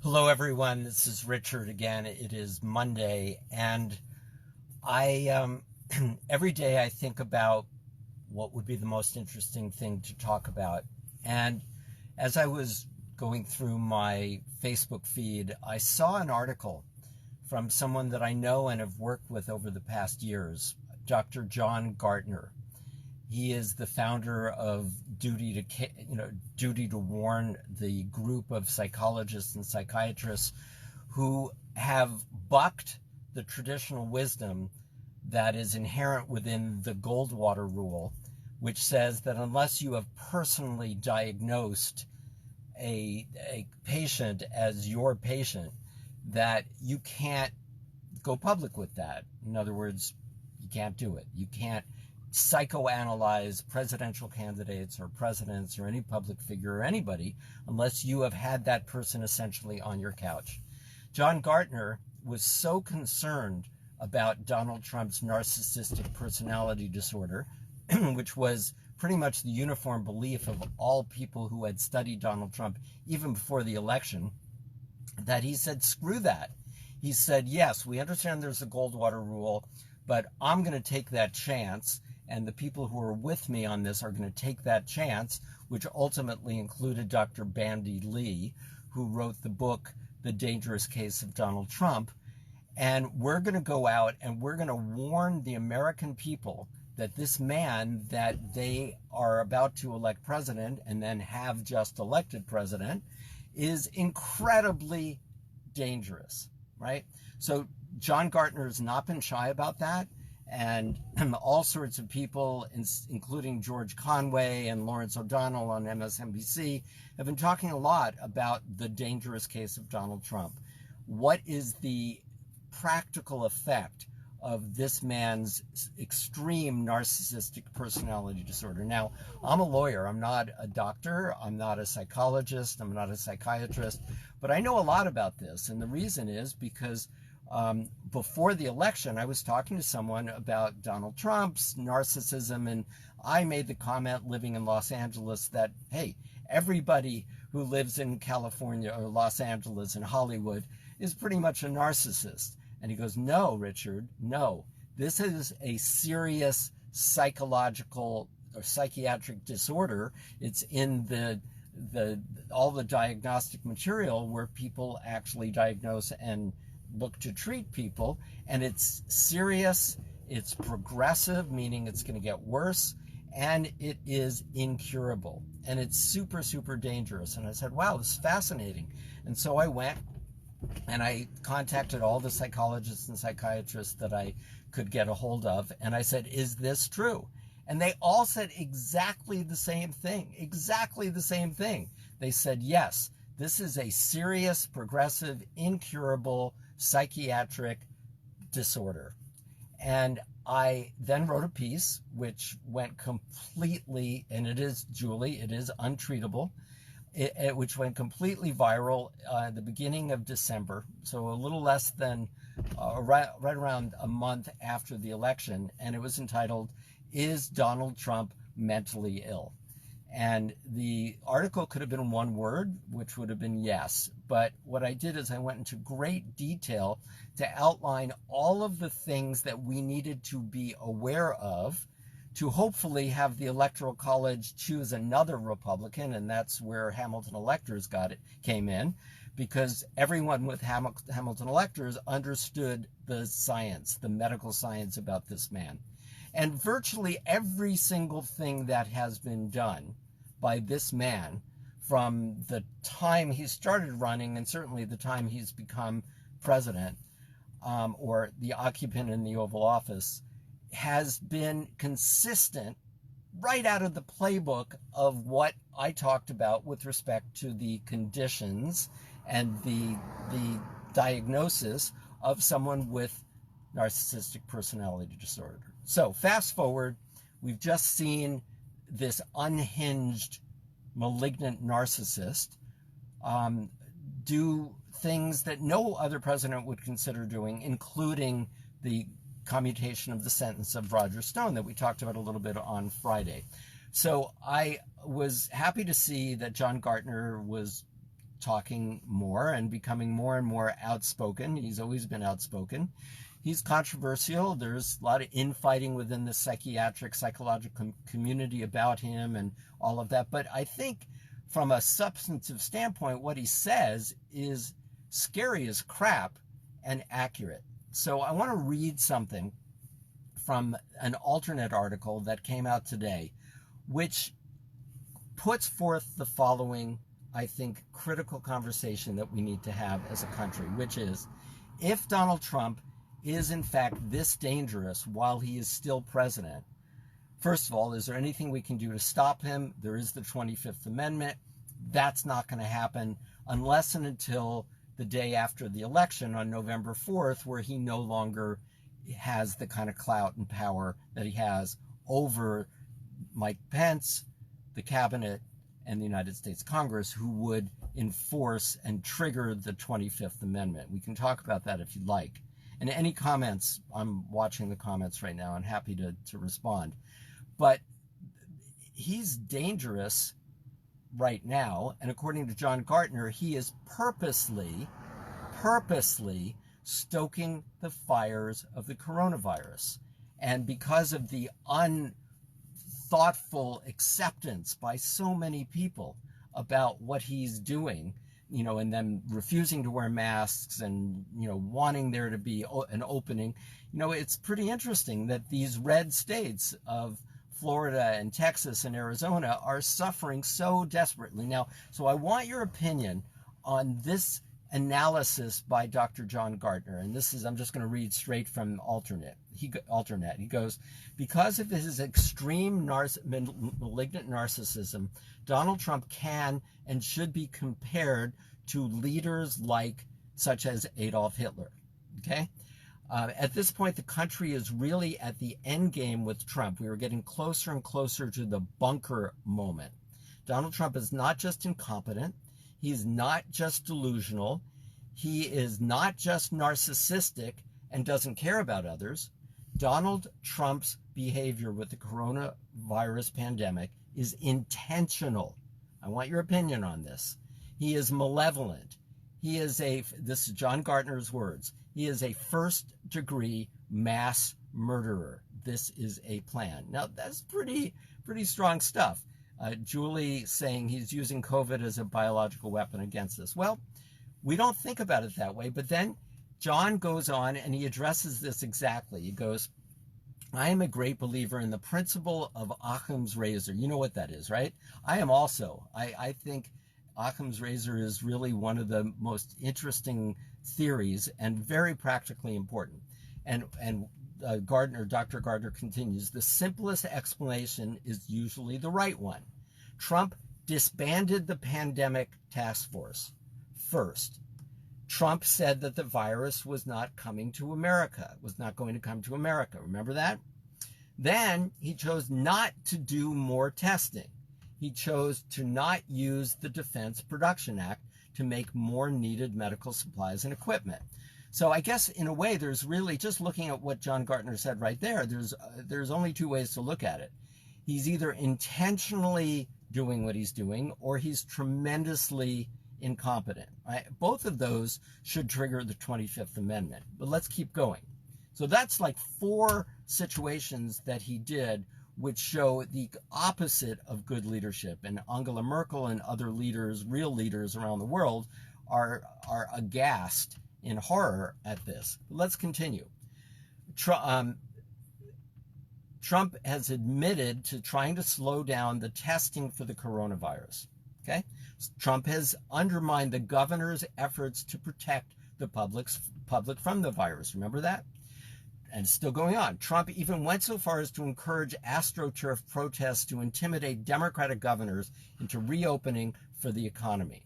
Hello, everyone. This is Richard again. It is Monday, and I every day I think about what would be the most interesting thing to talk about. And as I was going through my Facebook feed, I saw an article from someone that I know and have worked with over the past years, Dr. John Gartner. He is the founder of Duty to Warn, the group of psychologists and psychiatrists who have bucked the traditional wisdom that is inherent within the Goldwater rule, which says that unless you have personally diagnosed a patient as your patient, that you can't go public with that. In other words, you can't do it. You can't psychoanalyze presidential candidates or presidents or any public figure or anybody unless you have had that person essentially on your couch. John Gartner was so concerned about Donald Trump's narcissistic personality disorder, which was pretty much the uniform belief of all people who had studied Donald Trump even before the election, that he said, screw that. He said, yes, we understand there's a Goldwater rule, but I'm going to take that chance. And the people who are with me on this are going to take that chance, which ultimately included Dr. Bandy Lee, who wrote the book, The Dangerous Case of Donald Trump. And we're going to go out and we're going to warn the American people that this man that they are about to elect president and then have just elected president is incredibly dangerous, right? So John Gartner has not been shy about that. And all sorts of people, including George Conway and Lawrence O'Donnell on MSNBC, have been talking a lot about the dangerous case of Donald Trump. What is the practical effect of this man's extreme narcissistic personality disorder? Now, I'm a lawyer. I'm not a doctor. I'm not a psychologist. I'm not a psychiatrist. But I know a lot about this. And the reason is because before the election, I was talking to someone about Donald Trump's narcissism, and I made the comment living in Los Angeles that, hey, everybody who lives in California or Los Angeles and Hollywood is pretty much a narcissist. And he goes, no, Richard, no. This is a serious psychological or psychiatric disorder. It's in all the diagnostic material where people actually diagnose and look to treat people, and it's serious, it's progressive, meaning it's going to get worse, and it is incurable, and it's super, super dangerous. And I said, wow, this is fascinating. And so I went and I contacted all the psychologists and psychiatrists that I could get a hold of, and I said, is this true? And they all said exactly the same thing, They said, yes, this is a serious, progressive, incurable psychiatric disorder. And I then wrote a piece which went completely, and it is, Julie, it is untreatable, which went completely viral at the beginning of December, so a little less than, right around a month after the election, and it was entitled, Is Donald Trump Mentally Ill? And the article could have been one word, which would have been yes. But what I did is I went into great detail to outline all of the things that we needed to be aware of to hopefully have the Electoral College choose another Republican. And that's where Hamilton electors came in, because everyone with Hamilton electors understood the science, the medical science about this man. And virtually every single thing that has been done by this man from the time he started running and certainly the time he's become president or the occupant in the Oval Office has been consistent right out of the playbook of what I talked about with respect to the conditions and the diagnosis of someone with narcissistic personality disorder. So fast forward, we've just seen this unhinged, malignant narcissist do things that no other president would consider doing, including the commutation of the sentence of Roger Stone that we talked about a little bit on Friday. So I was happy to see that John Gartner was talking more and becoming more and more outspoken. He's always been outspoken. He's controversial. There's a lot of infighting within the psychological community about him and all of that. But I think from a substantive standpoint, what he says is scary as crap and accurate. So I want to read something from an alternate article that came out today, which puts forth the following, I think, critical conversation that we need to have as a country, which is, if Donald Trump is in fact this dangerous while he is still president, first of all, is there anything we can do to stop him? There is the 25th Amendment. That's not going to happen unless and until the day after the election on November 4th, where he no longer has the kind of clout and power that he has over Mike Pence, the cabinet, and the United States Congress, who would enforce and trigger the 25th Amendment. We can talk about that if you'd like. And any comments, I'm watching the comments right now and happy to respond. But he's dangerous right now, and according to John Gartner, he is purposely stoking the fires of the coronavirus. And because of the unthoughtful acceptance by so many people about what he's doing, and them refusing to wear masks and, wanting there to be an opening, it's pretty interesting that these red states of Florida and Texas and Arizona are suffering so desperately. Now, so I want your opinion on this analysis by Dr. John Gartner, and this is, I'm just going to read straight from Alternate. He goes, because of his extreme malignant narcissism, Donald Trump can and should be compared to leaders such as Adolf Hitler. Okay? At this point, the country is really at the end game with Trump. We are getting closer and closer to the bunker moment. Donald Trump is not just incompetent. He's not just delusional. He is not just narcissistic and doesn't care about others. Donald Trump's behavior with the coronavirus pandemic is intentional. I want your opinion on this. He is malevolent. This is John Gartner's words, he is a first-degree mass murderer. This is a plan. Now, that's pretty strong stuff. Julie saying he's using COVID as a biological weapon against us. Well, we don't think about it that way, but then John goes on and he addresses this exactly. He goes, I am a great believer in the principle of Occam's razor. You know what that is, right? I am also. I think Occam's razor is really one of the most interesting theories and very practically important. And Dr. Gartner continues, the simplest explanation is usually the right one. Trump disbanded the pandemic task force first. Trump said that the virus was not coming to America, was not going to come to America. Remember that? Then he chose not to do more testing. He chose to not use the Defense Production Act to make more needed medical supplies and equipment. So I guess in a way, there's really, just looking at what John Gartner said right there, there's only two ways to look at it. He's either intentionally doing what he's doing, or he's tremendously incompetent. Right? Both of those should trigger the 25th Amendment. But let's keep going. So that's like 4 situations that he did which show the opposite of good leadership. And Angela Merkel and other leaders, real leaders around the world, are aghast in horror at this. But let's continue. Trump has admitted to trying to slow down the testing for the coronavirus. Okay? Trump has undermined the governor's efforts to protect the public from the virus. Remember that? And it's still going on. Trump even went so far as to encourage AstroTurf protests to intimidate Democratic governors into reopening for the economy.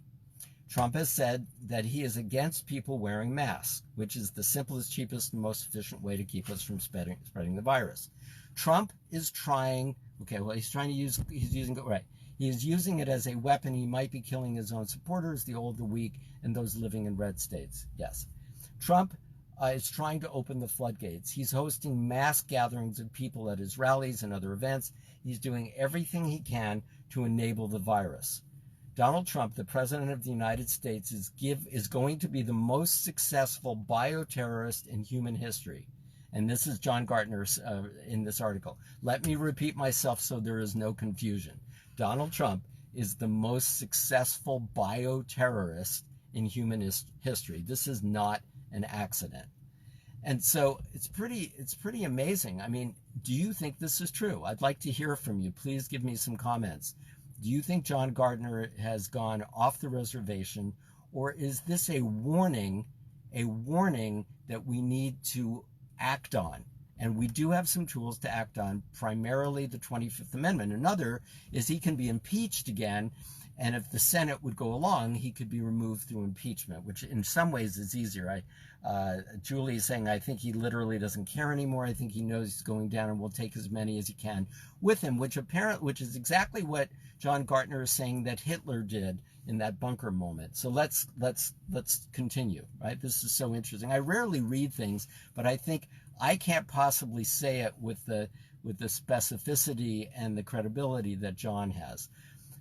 Trump has said that he is against people wearing masks, which is the simplest, cheapest, and most efficient way to keep us from spreading the virus. Trump is trying, he is using it as a weapon. He might be killing his own supporters, the old, the weak, and those living in red states. Yes. Trump is trying to open the floodgates. He's hosting mass gatherings of people at his rallies and other events. He's doing everything he can to enable the virus. Donald Trump, the president of the United States, is going to be the most successful bioterrorist in human history. And this is John Gartner in this article. Let me repeat myself so there is no confusion. Donald Trump is the most successful bioterrorist in human history. This is not an accident. And so it's pretty amazing. I mean, do you think this is true? I'd like to hear from you. Please give me some comments. Do you think John Gartner has gone off the reservation, or is this a warning that we need to act on? And we do have some tools to act on, primarily the 25th Amendment. Another is he can be impeached again, and if the Senate would go along, he could be removed through impeachment, which in some ways is easier. Julie is saying, I think he literally doesn't care anymore. I think he knows he's going down and will take as many as he can with him, which is exactly what John Gartner is saying that Hitler did in that bunker moment. So let's continue, right? This is so interesting. I rarely read things, but I think I can't possibly say it with the specificity and the credibility that John has.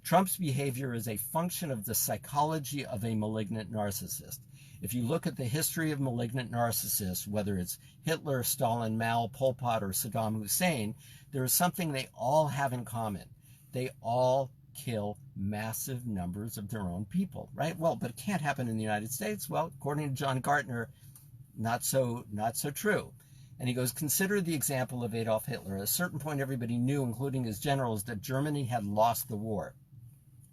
Trump's behavior is a function of the psychology of a malignant narcissist. If you look at the history of malignant narcissists, whether it's Hitler, Stalin, Mao, Pol Pot, or Saddam Hussein, there is something they all have in common. They all kill massive numbers of their own people, right? Well, but it can't happen in the United States. Well, according to John Gartner, not so true. And he goes, consider the example of Adolf Hitler. At a certain point, everybody knew, including his generals, that Germany had lost the war.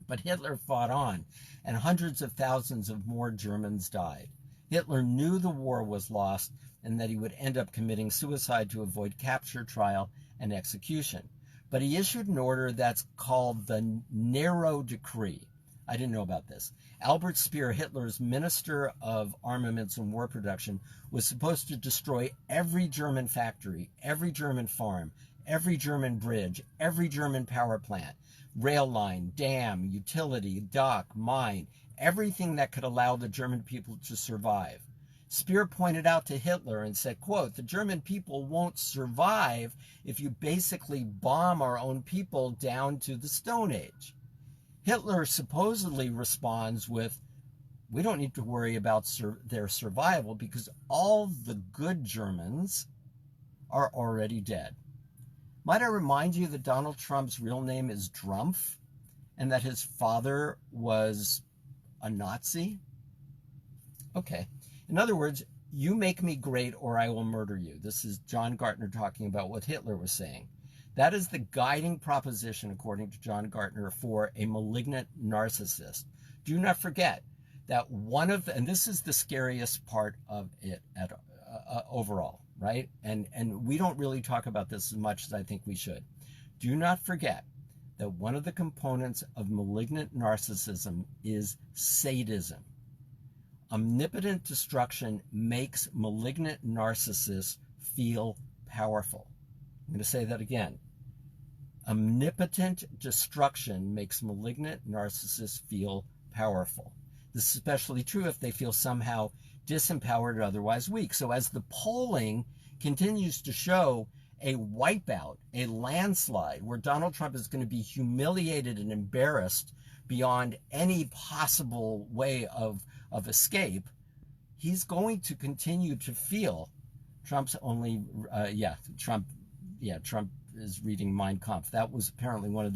But Hitler fought on, and hundreds of thousands of more Germans died. Hitler knew the war was lost and that he would end up committing suicide to avoid capture, trial, and execution. But he issued an order that's called the Narrow Decree. I didn't know about this. Albert Speer, Hitler's Minister of Armaments and War Production, was supposed to destroy every German factory, every German farm, every German bridge, every German power plant, rail line, dam, utility, dock, mine, everything that could allow the German people to survive. Speer pointed out to Hitler and said, quote, the German people won't survive if you basically bomb our own people down to the Stone Age. Hitler supposedly responds with, we don't need to worry about their survival because all the good Germans are already dead. Might I remind you that Donald Trump's real name is Drumpf and that his father was a Nazi? Okay. In other words, you make me great or I will murder you. This is John Gartner talking about what Hitler was saying. That is the guiding proposition, according to John Gartner, for a malignant narcissist. Do not forget that and this is the scariest part of it overall, right? And we don't really talk about this as much as I think we should. Do not forget that one of the components of malignant narcissism is sadism. Omnipotent destruction makes malignant narcissists feel powerful. I'm going to say that again. Omnipotent destruction makes malignant narcissists feel powerful. This is especially true if they feel somehow disempowered or otherwise weak. So as the polling continues to show a wipeout, a landslide, where Donald Trump is going to be humiliated and embarrassed beyond any possible way of escape, he's going to continue to feel Trump is reading Mein Kampf. That was apparently one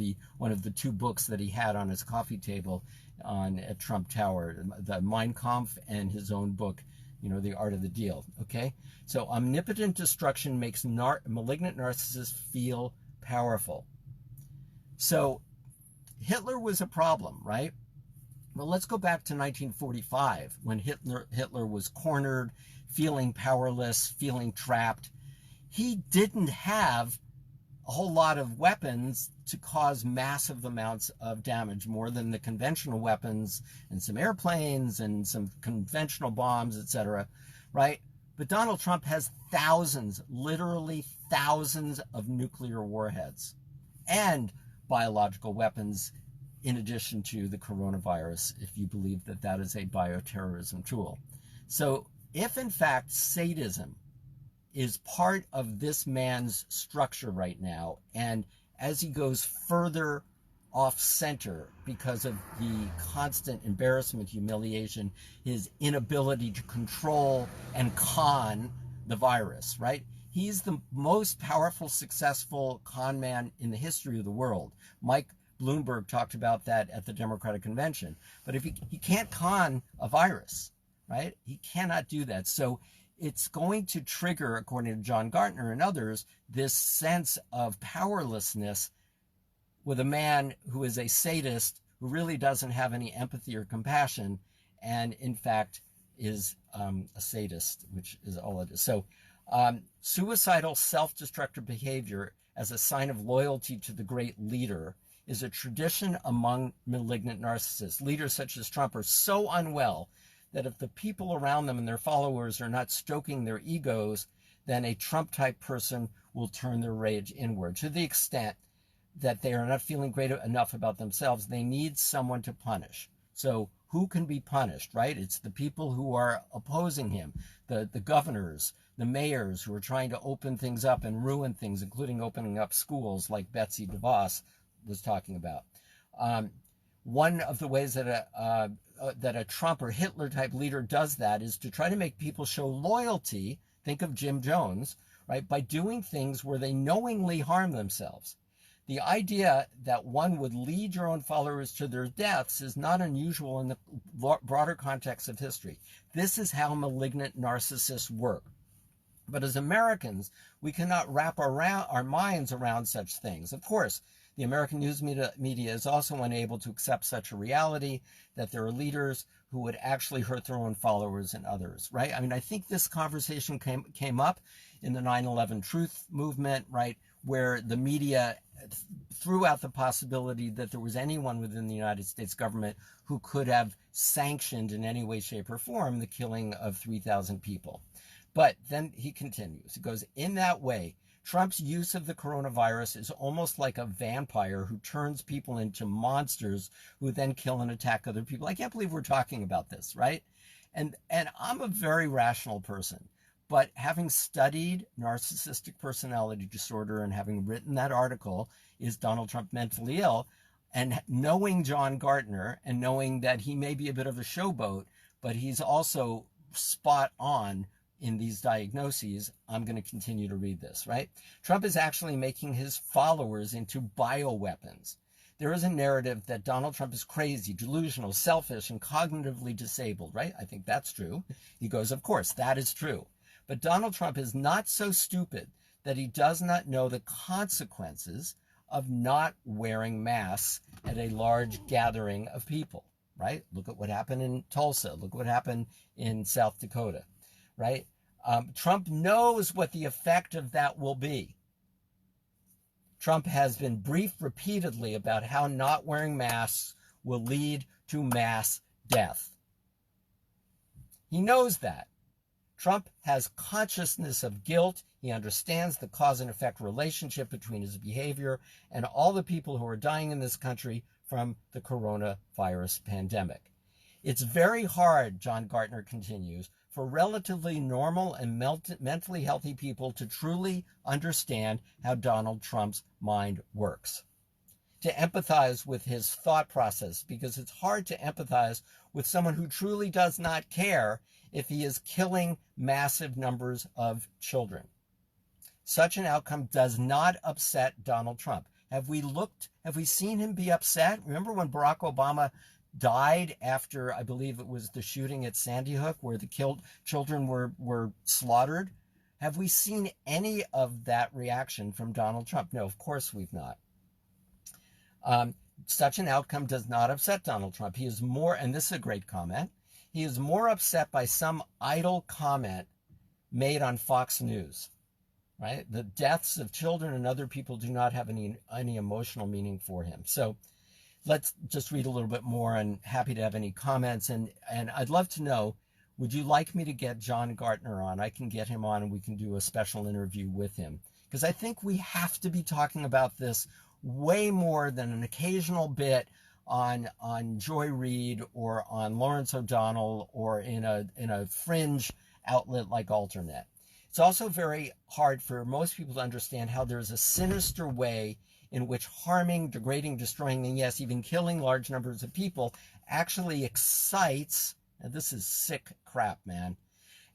of the two books that he had on his coffee table at Trump Tower, the Mein Kampf and his own book, The Art of the Deal. Okay, so omnipotent destruction makes malignant narcissists feel powerful. So Hitler was a problem, right? Well, let's go back to 1945 when Hitler was cornered, feeling powerless, feeling trapped. He didn't have a whole lot of weapons to cause massive amounts of damage, more than the conventional weapons and some airplanes and some conventional bombs, etc., right? But Donald Trump has thousands, literally thousands of nuclear warheads and biological weapons, in addition to the coronavirus, if you believe that that is a bioterrorism tool. So if in fact sadism is part of this man's structure right now, and as he goes further off center because of the constant embarrassment, humiliation, his inability to control and con the virus, right? He's the most powerful, successful con man in the history of the world. Mike Bloomberg talked about that at the Democratic Convention. But if he can't con a virus, right? He cannot do that. So it's going to trigger, according to John Gartner and others, this sense of powerlessness with a man who is a sadist, who really doesn't have any empathy or compassion, and in fact is a sadist, which is all it is. So suicidal, self-destructive behavior as a sign of loyalty to the great leader is a tradition among malignant narcissists. Leaders such as Trump are so unwell that if the people around them and their followers are not stoking their egos, then a Trump-type person will turn their rage inward. To the extent that they are not feeling great enough about themselves, they need someone to punish. So who can be punished, right? It's the people who are opposing him, the governors, the mayors who are trying to open things up and ruin things, including opening up schools like Betsy DeVos was talking about. One of the ways that a Trump or Hitler type leader does that is to try to make people show loyalty. Think of Jim Jones, right? By doing things where they knowingly harm themselves. The idea that one would lead your own followers to their deaths is not unusual in the broader context of history. This is how malignant narcissists work. But as Americans, we cannot wrap our minds around such things. Of course, the American news media is also unable to accept such a reality, that there are leaders who would actually hurt their own followers and others, right? I mean, I think this conversation came up in the 9/11 truth movement, right, where the media threw out the possibility that there was anyone within the United States government who could have sanctioned in any way, shape, or form the killing of 3,000 people. But then he continues. He goes, in that way, Trump's use of the coronavirus is almost like a vampire who turns people into monsters who then kill and attack other people. I can't believe we're talking about this, right? And I'm a very rational person. But having studied narcissistic personality disorder and having written that article, Is Donald Trump Mentally Ill? And knowing John Gartner and knowing that he may be a bit of a showboat, but he's also spot on in these diagnoses, I'm going to continue to read this, right? Trump is actually making his followers into bioweapons. There is a narrative that Donald Trump is crazy, delusional, selfish, and cognitively disabled, right? I think that's true. He goes, of course, that is true. But Donald Trump is not so stupid that he does not know the consequences of not wearing masks at a large gathering of people, right? Look at what happened in Tulsa. Look what happened in South Dakota, right? Trump knows what the effect of that will be. Trump has been briefed repeatedly about how not wearing masks will lead to mass death. He knows that. Trump has consciousness of guilt. He understands the cause and effect relationship between his behavior and all the people who are dying in this country from the coronavirus pandemic. It's very hard, John Gartner continues, for relatively normal and mentally healthy people to truly understand how Donald Trump's mind works, to empathize with his thought process, because it's hard to empathize with someone who truly does not care if he is killing massive numbers of children. Such an outcome does not upset Donald Trump. Have we seen him be upset? Remember when Barack Obama died after, I believe it was the shooting at Sandy Hook, where the killed children were slaughtered? Have we seen any of that reaction from Donald Trump? No, of course we've not. Such an outcome does not upset Donald Trump. He is more, and this is a great comment, he is more upset by some idle comment made on Fox News, right? The deaths of children and other people do not have any emotional meaning for him. So let's just read a little bit more, and happy to have any comments. And I'd love to know, would you like me to get John Gartner on? I can get him on and we can do a special interview with him, because I think we have to be talking about this way more than an occasional bit on Joy Reid or on Lawrence O'Donnell or in a fringe outlet like Alternet. It's also very hard for most people to understand how there's a sinister way in which harming, degrading, destroying, and yes, even killing large numbers of people actually excites, and this is sick crap, man,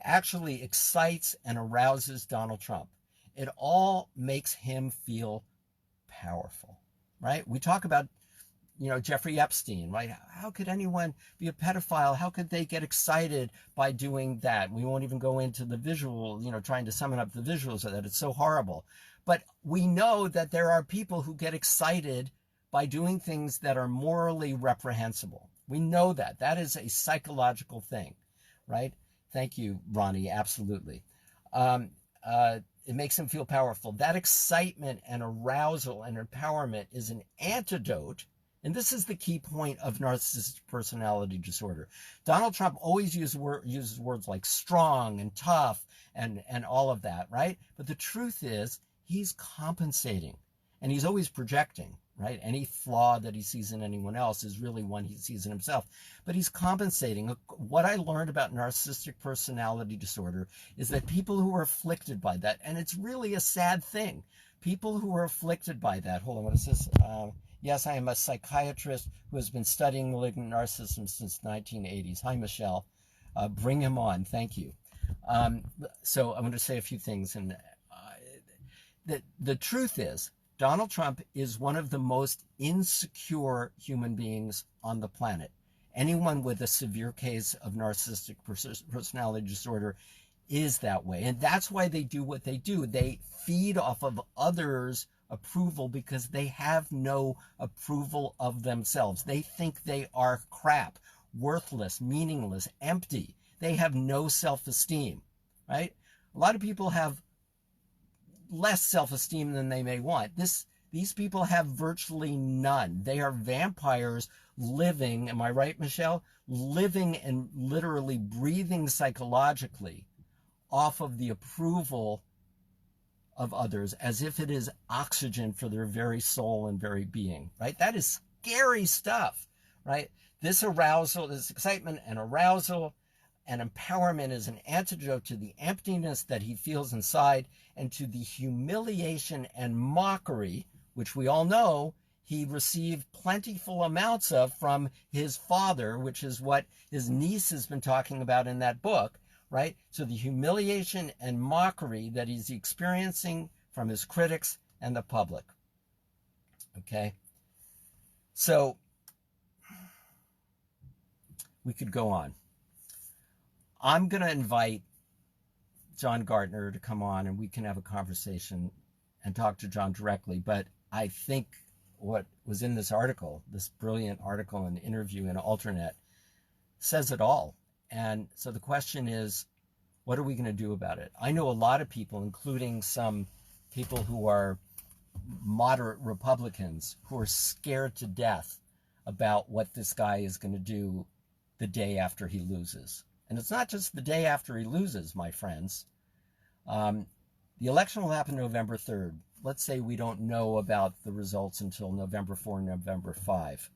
actually excites and arouses Donald Trump. It all makes him feel powerful, right? We talk about, Jeffrey Epstein, right? How could anyone be a pedophile? How could they get excited by doing that? We won't even go into the visual, trying to summon up the visuals of that. It's so horrible. But we know that there are people who get excited by doing things that are morally reprehensible. We know that. That is a psychological thing, right? Thank you, Ronnie. Absolutely. It makes him feel powerful. That excitement and arousal and empowerment is an antidote. And this is the key point of narcissistic personality disorder. Donald Trump always uses words like strong and tough and all of that, right? But the truth is he's compensating and he's always projecting, right? Any flaw that he sees in anyone else is really one he sees in himself. But he's compensating. What I learned about narcissistic personality disorder is that people who are afflicted by that, and it's really a sad thing, people who are afflicted by that, hold on, what is this? Yes, I am a psychiatrist who has been studying malignant narcissism since the 1980s. Hi, Michelle. Bring him on. Thank you. So I'm going to say a few things. And the truth is, Donald Trump is one of the most insecure human beings on the planet. Anyone with a severe case of narcissistic personality disorder is that way. And that's why they do what they do. They feed off of others' approval because they have no approval of themselves. They think they are crap, worthless, meaningless, empty. They have no self-esteem, right? A lot of people have less self-esteem than they may want. These people have virtually none. They are vampires living, am I right, Michelle? Living and literally breathing psychologically off of the approval of others as if it is oxygen for their very soul and very being, right? That is scary stuff, right? This arousal, this excitement and arousal and empowerment is an antidote to the emptiness that he feels inside and to the humiliation and mockery, which we all know he received plentiful amounts of from his father, which is what his niece has been talking about in that book, right? So the humiliation and mockery that he's experiencing from his critics and the public. Okay? So we could go on. I'm going to invite John Gartner to come on and we can have a conversation and talk to John directly. But I think what was in this article, this brilliant article and interview in Alternet, says it all. And so the question is, what are we going to do about it? I know a lot of people, including some people who are moderate Republicans, who are scared to death about what this guy is going to do the day after he loses. And it's not just the day after he loses, my friends. The election will happen November 3rd. Let's say we don't know about the results until November 4, November 5.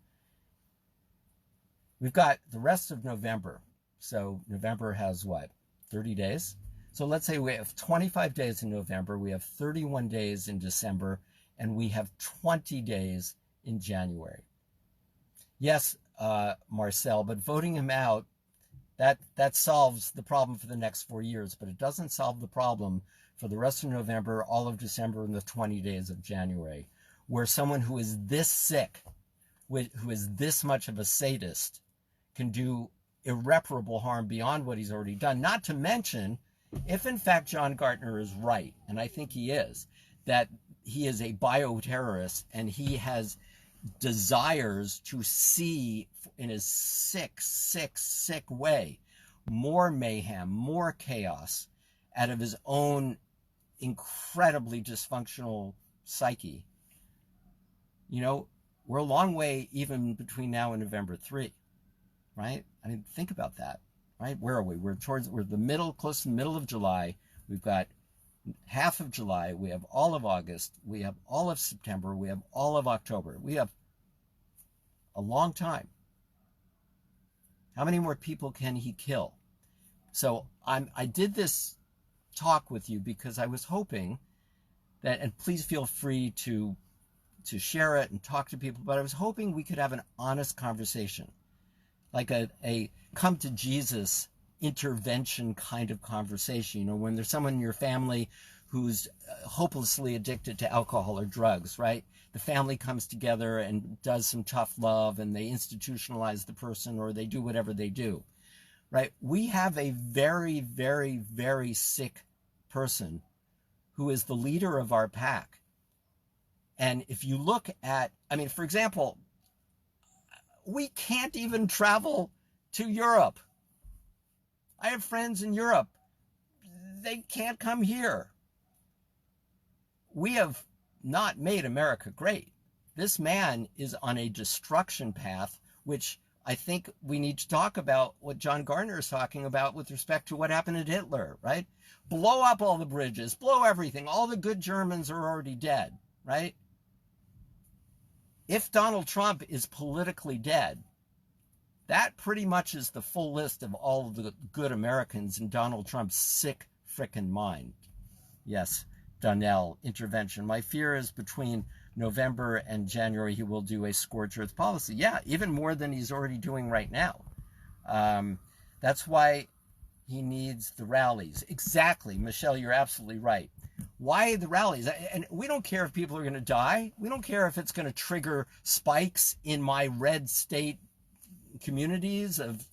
We've got the rest of November. So November has what? 30 days? So let's say we have 25 days in November, we have 31 days in December, and we have 20 days in January. Yes, Marcel, but voting him out, that solves the problem for the next 4 years, but it doesn't solve the problem for the rest of November, all of December, and the 20 days of January, where someone who is this sick, who is this much of a sadist, can do irreparable harm beyond what he's already done. Not to mention, if in fact John Gartner is right, and I think he is, that he is a bioterrorist and he has desires to see in his sick way more mayhem, more chaos out of his own incredibly dysfunctional psyche. You know, we're a long way even between now and November 3, right? I mean, think about that, right? Where are we? We're the middle, close to the middle of July. We've got half of July. We have all of August. We have all of September. We have all of October. We have a long time. How many more people can he kill? So I did this talk with you because I was hoping that, and please feel free to to share it and talk to people, but I was hoping we could have an honest conversation, like a come to Jesus intervention kind of conversation. You know, when there's someone in your family who's hopelessly addicted to alcohol or drugs, right? The family comes together and does some tough love, and they institutionalize the person, or they do whatever they do, right? We have a very, very, very sick person who is the leader of our pack. And if you look at, I mean, for example, we can't even travel to Europe. I have friends in Europe. They can't come here. We have not made America great. This man is on a destruction path, which I think we need to talk about what John Gartner is talking about with respect to what happened to Hitler, right? Blow up all the bridges, blow everything. All the good Germans are already dead, right? If Donald Trump is politically dead, that pretty much is the full list of all of the good Americans in Donald Trump's sick frickin' mind. Yes, Donnell, intervention. My fear is between November and January, he will do a scorched earth policy. Yeah, even more than he's already doing right now. That's why he needs the rallies. Exactly, Michelle, you're absolutely right. Why the rallies? And we don't care if people are going to die. We don't care if it's going to trigger spikes in my red state communities of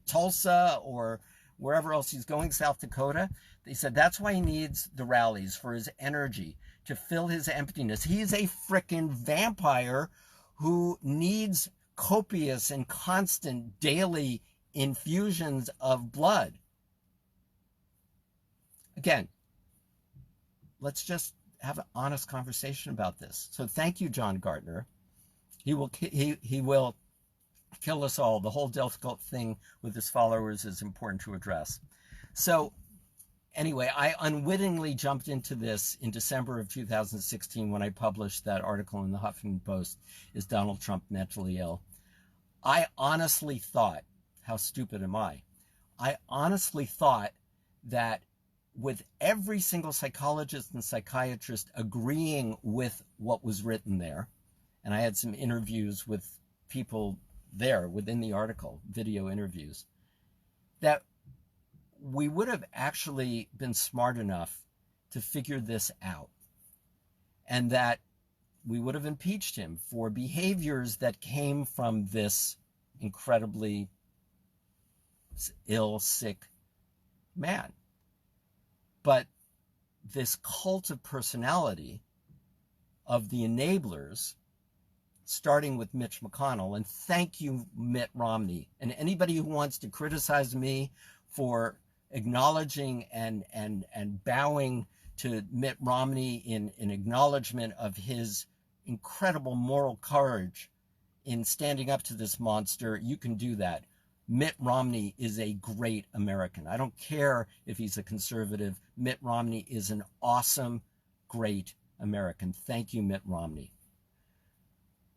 Tulsa or wherever else he's going, South Dakota. They said that's why he needs the rallies, for his energy, to fill his emptiness. He's a frickin' vampire who needs copious and constant daily infusions of blood. Again, let's just have an honest conversation about this. So thank you, John Gartner. He will kill us all. The whole difficult thing with his followers is important to address. So anyway, I unwittingly jumped into this in December of 2016 when I published that article in the Huffington Post, Is Donald Trump Mentally Ill? I honestly thought, how stupid am I? I honestly thought that with every single psychologist and psychiatrist agreeing with what was written there, and I had some interviews with people there within the article, video interviews, that we would have actually been smart enough to figure this out, and that we would have impeached him for behaviors that came from this incredibly ill, sick man. But this cult of personality of the enablers, starting with Mitch McConnell, and thank you, Mitt Romney, and anybody who wants to criticize me for acknowledging and bowing to Mitt Romney in acknowledgement of his incredible moral courage in standing up to this monster, you can do that. Mitt Romney is a great American. I don't care if he's a conservative. Mitt Romney is an awesome, great American. Thank you, Mitt Romney.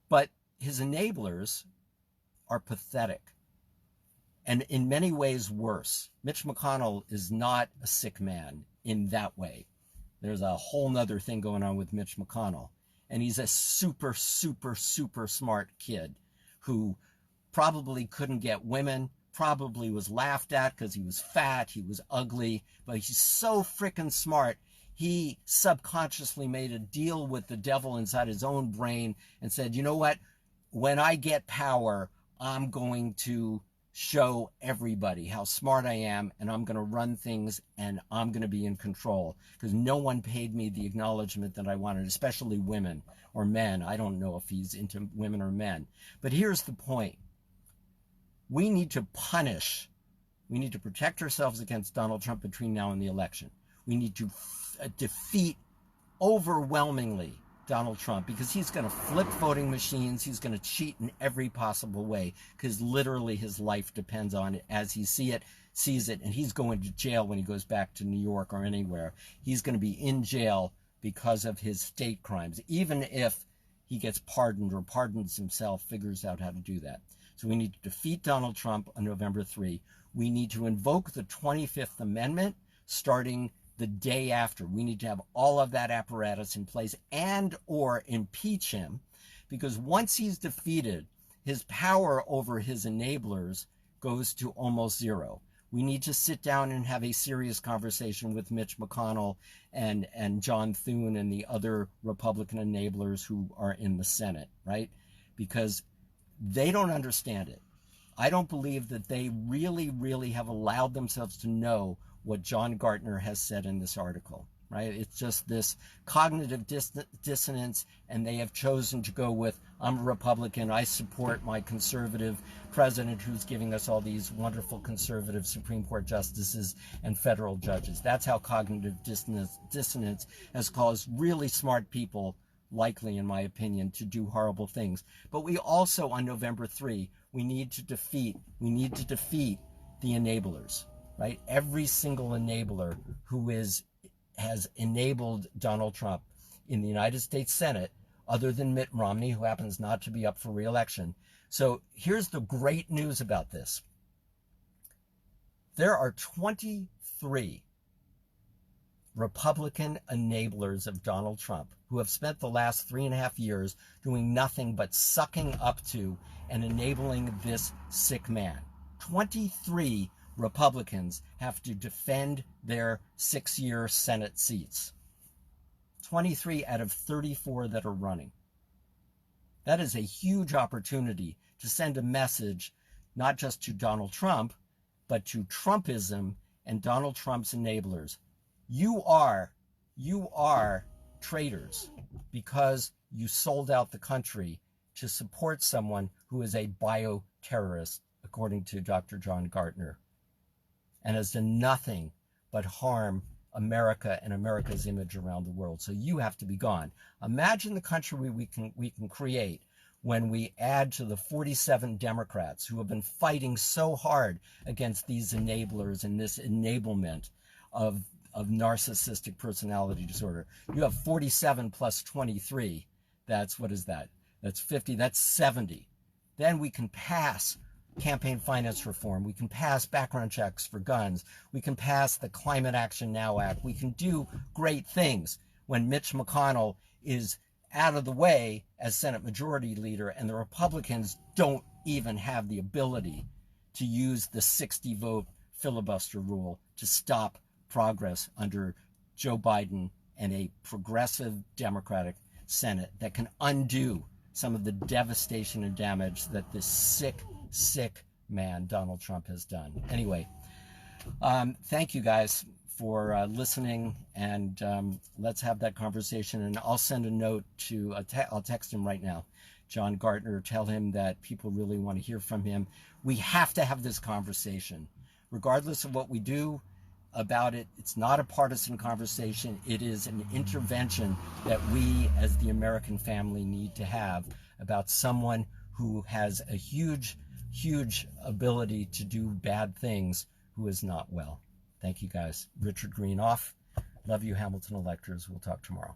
But his enablers are pathetic, and in many ways worse. Mitch McConnell is not a sick man in that way. There's a whole nother thing going on with Mitch McConnell. And he's a super, super, super smart kid who probably couldn't get women, probably was laughed at because he was fat, he was ugly, but he's so freaking smart. He subconsciously made a deal with the devil inside his own brain and said, you know what? When I get power, I'm going to show everybody how smart I am, and I'm going to run things, and I'm going to be in control, because no one paid me the acknowledgement that I wanted, especially women or men. I don't know if he's into women or men. But here's the point. We need to punish. We need to protect ourselves against Donald Trump between now and the election. We need to defeat overwhelmingly Donald Trump, because he's going to flip voting machines. He's going to cheat in every possible way, because literally his life depends on it as he sees it, and he's going to jail when he goes back to New York or anywhere. He's going to be in jail because of his state crimes, even if he gets pardoned or pardons himself, figures out how to do that. So we need to defeat Donald Trump on November 3. We need to invoke the 25th Amendment, starting the day after. We need to have all of that apparatus in place and or impeach him, because once he's defeated, his power over his enablers goes to almost zero. We need to sit down and have a serious conversation with Mitch McConnell and John Thune and the other Republican enablers who are in the Senate, right? Because they don't understand it. I don't believe that they really, really have allowed themselves to know what John Gartner has said in this article, right? It's just this cognitive dissonance, and they have chosen to go with, I'm a Republican, I support my conservative president who's giving us all these wonderful conservative Supreme Court justices and federal judges. That's how cognitive dissonance has caused really smart people, likely in my opinion, to do horrible things. But we also, on November 3, we need to defeat the enablers, right? Every single enabler who has enabled Donald Trump in the United States Senate, other than Mitt Romney, who happens not to be up for re-election. So here's the great news about this. There are 23 Republican enablers of Donald Trump who have spent the last 3.5 years doing nothing but sucking up to and enabling this sick man. 23 Republicans have to defend their 6-year Senate seats. 23 out of 34 that are running. That is a huge opportunity to send a message, not just to Donald Trump, but to Trumpism and Donald Trump's enablers. You are traitors because you sold out the country to support someone who is a bioterrorist, according to Dr. John Gartner, and has done nothing but harm America and America's image around the world. So you have to be gone. Imagine the country we can create when we add to the 47 Democrats who have been fighting so hard against these enablers and this enablement of narcissistic personality disorder. You have 47 plus 23. That's, what is that? That's 50. That's 70. Then we can pass campaign finance reform. We can pass background checks for guns. We can pass the Climate Action Now Act. We can do great things when Mitch McConnell is out of the way as Senate Majority Leader and the Republicans don't even have the ability to use the 60-vote filibuster rule to stop progress under Joe Biden and a progressive Democratic Senate that can undo some of the devastation and damage that this sick man Donald Trump has done. Anyway, thank you guys for listening, and let's have that conversation. And I'll send a note to, I'll text him right now, John Gartner, tell him that people really want to hear from him. We have to have this conversation. Regardless of what we do about it, it's not a partisan conversation. It is an intervention that we as the American family need to have about someone who has a huge ability to do bad things who is not well. Thank you guys. Richard Greene off. Love you, Hamilton electors. We'll talk tomorrow.